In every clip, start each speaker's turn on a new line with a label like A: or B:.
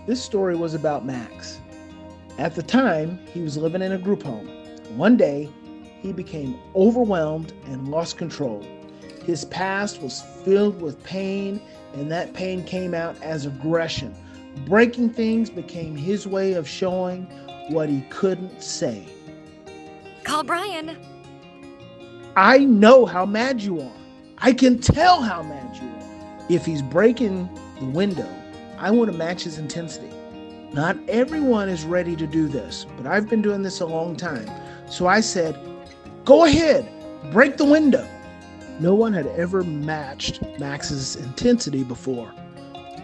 A: This story was about Max. At the time, he was living in a group home. One day, he became overwhelmed and lost control. His past was filled with pain, and that pain came out as aggression. Breaking things became his way of showing what he couldn't say.
B: Call Bryan.
A: I know how mad you are. I can tell how mad you are. If he's breaking the window, I want to match his intensity. Not everyone is ready to do this, but I've been doing this a long time. So I said, go ahead, break the window. No one had ever matched Max's intensity before.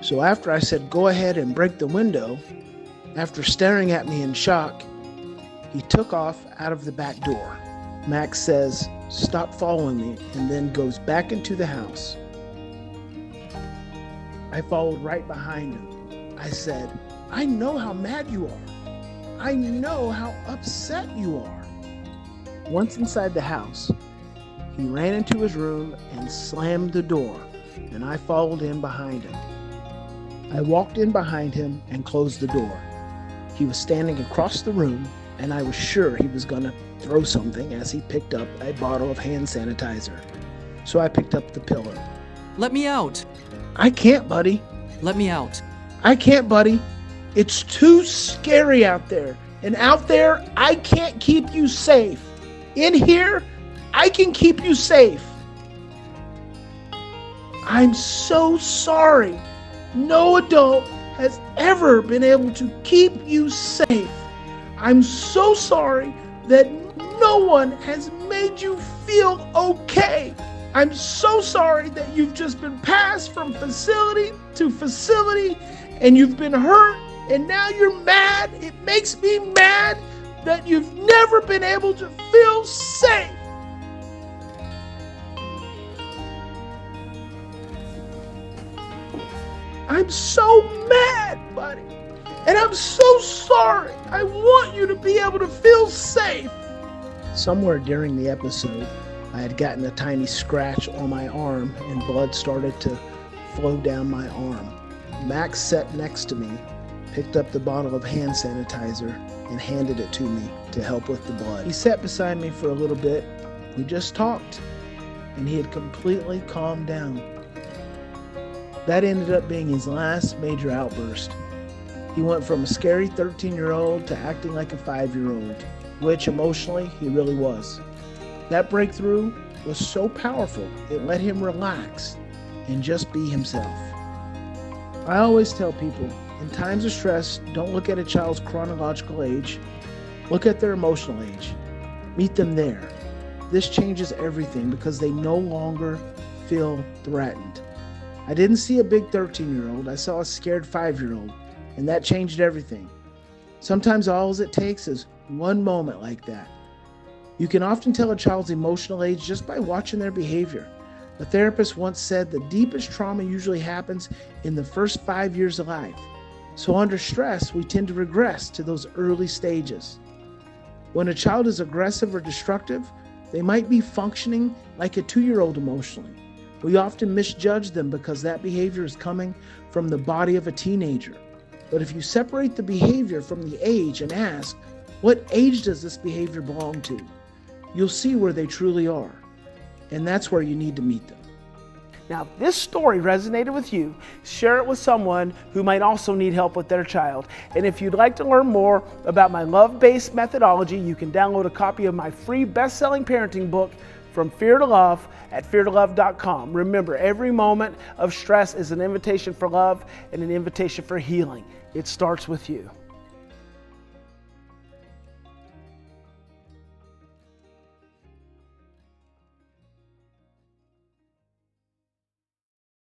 A: So after I said, go ahead and break the window, after staring at me in shock, he took off out of the back door. Max says, stop following me, and then goes back into the house. I followed right behind him. I said, I know how mad you are. I know how upset you are. Once inside the house, he ran into his room and slammed the door, and I followed in behind him. I walked in behind him and closed the door. He was standing across the room, and I was sure he was going to throw something as he picked up a bottle of hand sanitizer. So I picked up the pillow.
C: Let me out.
A: I can't, buddy.
C: Let me out.
A: I can't, buddy. It's too scary out there. And out there, I can't keep you safe. In here, I can keep you safe. I'm so sorry. No adult has ever been able to keep you safe. I'm so sorry that no one has made you feel okay. I'm so sorry that you've just been passed from facility to facility and you've been hurt and now you're mad. It makes me mad that you've never been able to feel safe. I'm so mad, buddy. And I'm so sorry. I want you to be able to feel safe. Somewhere during the episode, I had gotten a tiny scratch on my arm and blood started to flow down my arm. Max sat next to me, picked up the bottle of hand sanitizer, and handed it to me to help with the blood. He sat beside me for a little bit. We just talked, and he had completely calmed down. That ended up being his last major outburst. He went from a scary 13-year-old to acting like a 5-year-old, which emotionally he really was. That breakthrough was so powerful, it let him relax and just be himself. I always tell people, in times of stress, don't look at a child's chronological age, look at their emotional age. Meet them there. This changes everything because they no longer feel threatened. I didn't see a big 13-year-old, I saw a scared 5-year-old, and that changed everything. Sometimes all it takes is one moment like that. You can often tell a child's emotional age just by watching their behavior. A therapist once said the deepest trauma usually happens in the first 5 years of life. So under stress, we tend to regress to those early stages. When a child is aggressive or destructive, they might be functioning like a 2-year-old emotionally. We often misjudge them because that behavior is coming from the body of a teenager. But if you separate the behavior from the age and ask, what age does this behavior belong to? You'll see where they truly are. And that's where you need to meet them. Now, if this story resonated with you, share it with someone who might also need help with their child. And if you'd like to learn more about my love-based methodology, you can download a copy of my free best-selling parenting book, From Fear to Love, at feartolove.com. Remember, every moment of stress is an invitation for love and an invitation for healing. It starts with you.